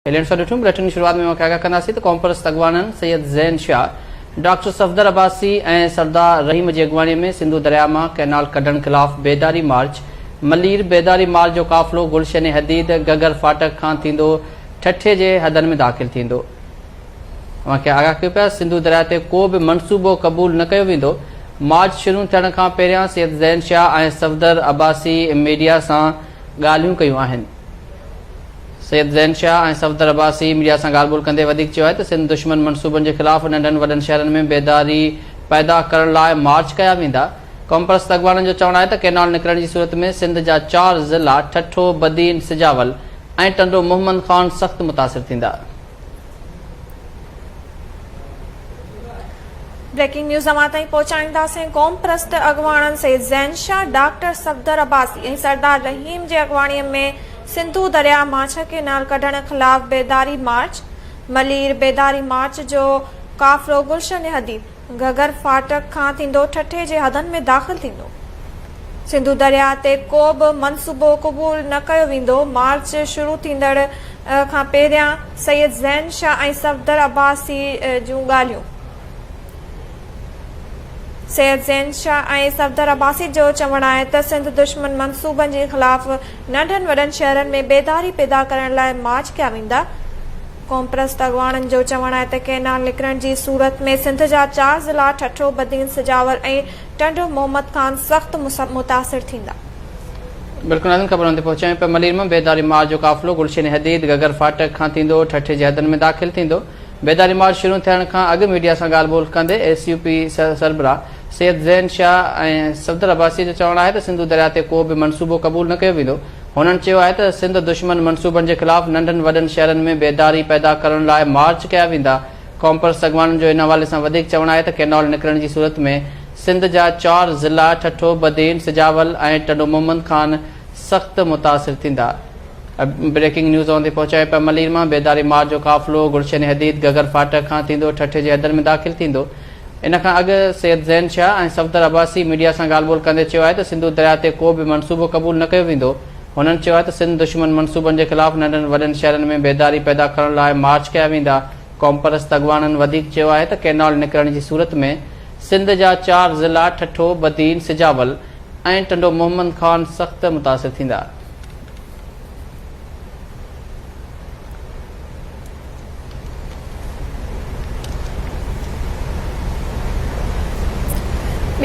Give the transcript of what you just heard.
Bulletin की शुरुआत में आगाह कंदासीं त क़ौम परस्त अॻवाननि सैयद ज़ैन शाह, डॉक्टर सफदर अब्बासी ऐं सरदार रहीम जी अॻवानीअ में सिंधु दरिया मां कैनाल कढण ख़िलाफ़ बेदारी मार्च। मलीर बेदारी मार्च जो काफ़िलो गुलशन हदीद गगर फाटक खां थींदो ठठे जे हदनि में दाख़िल थींदो। आगाह कयो पिया सिंधु दरिया ते को बि मनसूबो क़बूल न कयो वेंदो। मार्च शुरू थियण खां पहिरियां सैयद ज़ैन शाह ऐं सफदर अब्बासी मीडिया सां ॻाल्हियूं कयूं आहिनि। सैयद ज़ैन शाह ऐं सफदर अब्बासी मीडिया सां ॻाल्हि ॿोल कंदे वधीक चयो आहे त सिंध दुश्मन मनसूबनि जे ख़िलाफ़ नंढनि वॾनि शहरनि में बेदारी पैदा करण लाइ मार्च कया वेंदा। क़ौम परस्त अॻवाननि जो चवणु आहे त कैनाल निकिरण जी सूरत में सिंध जा 4 ज़िला ठठो, बदीन, सिजावल ऐं टंडो मोहम्मद ख़ान सख़्त मुतासिर थींदा। ब्रेकिंग न्यूज़ अवां ताईं पहुचाईंदासीं। क़ौम परस्त अॻवाननि सैयद ज़ैन शाह, डॉक्टर सफदर अब्बासी ऐं सरदार रहीम जे अॻवानीअ में सिंधु दरिया मां कैनाल कढण ख़िलाफ़ बेदारी मार्च। मलीर बेदारी मार्च जो काफ़िलो गुलशन हदीद गगर फाटक खां थींदो ठठे जे हदनि में दाख़िल थींदो। सिंधु दरिया ते को बि मनसूबो क़बूल न कयो वेंदो। मार्च शुरू थींदड़ खां पहिरियां सैयद ज़ैन शाह ऐं सफदर अब्बासी जूं ॻाल्हियूं। सैयद ज़ैन शाह ऐं सफदर अब्बासी जो चवणु आहे त सिंध दुश्मन मनसूबनि जे ख़िलाफ़ नंढनि वॾनि शहरनि में बेदारी पैदा करण लाइ मार्च कया वेंदा। क़ौम परस्त अॻवाननि जो चवणु आहे त कैनाल निकिरण जी सूरत में सिंध जा 4 ज़िला ठठो, बदीन, सिजावर ऐं टंडो मोहम्मद ख़ान सख़्त मुतासिर थींदा। बिल्कुलु ख़बरुनि ते पहुचायूं पिया। मलीर में बेदारी मार्च जो काफ़िलो गुलशन हदीद गगर फाटक खां थींदो ठठे जे हदनि में दाख़िल थींदो। बेदारी मार्च शुरू थियण खां अॻु मीडिया सां ॻाल्हि ॿोल कंदे SUP सरबराह सैयद ज़ैन शाह ऐं सफदर अब्बासी जो चवणु आहे त सिंधु दरिया ते को बि मनसूबो क़बूल न कयो वेंदो। हुननि चयो आहे त सिंध दुश्मन मनसूबनि जे ख़िलाफ़ नंढनि वॾनि शहरनि में बेदारी पैदा करण लाइ मार्च कया वेंदा। क़ौम परस्त अॻवाननि जो इन हवाले सां वधीक चवणु आहे त कैनाल निकिरण जी सूरत में सिंध जा 4 ज़िला ठठो, बदीन, सिजावल ऐं टंडो मोहम्मद ख़ान सख़्त मुतासिर थींदा। ब्रेकिंग न्यूज़ ते पहुचाए पिया। मलीर मां बेदारी मार्च जो काफ़िलो गुलशन हदीद गगर फाटक खां थींदो ठठे जे हदनि में दाख़िल थींदो। इन खां अॻु सैयद ज़ैन शाह ऐं सफदर अब्बासी मीडिया सां ॻाल्हि ॿोल कंदे चयो आहे त सिंधु दरिया ते को बि मनसूबो क़बूल न कयो वेंदो। हुननि चयो आहे त सिंध दुश्मन मनसूबनि जे ख़िलाफ़ नंढनि वॾनि शहरनि में बेदारी पैदा करण लाइ मार्च कया वेंदा। क़ौम परस्त अॻवाननि वधीक चयो आहे त कैनाल निकिरण जी सूरत में सिंध जा 4 ज़िला ठठो, बदीन, सिजावल ऐं टंडो मोहम्मद ख़ान सख़्त मुतासिर थींदा।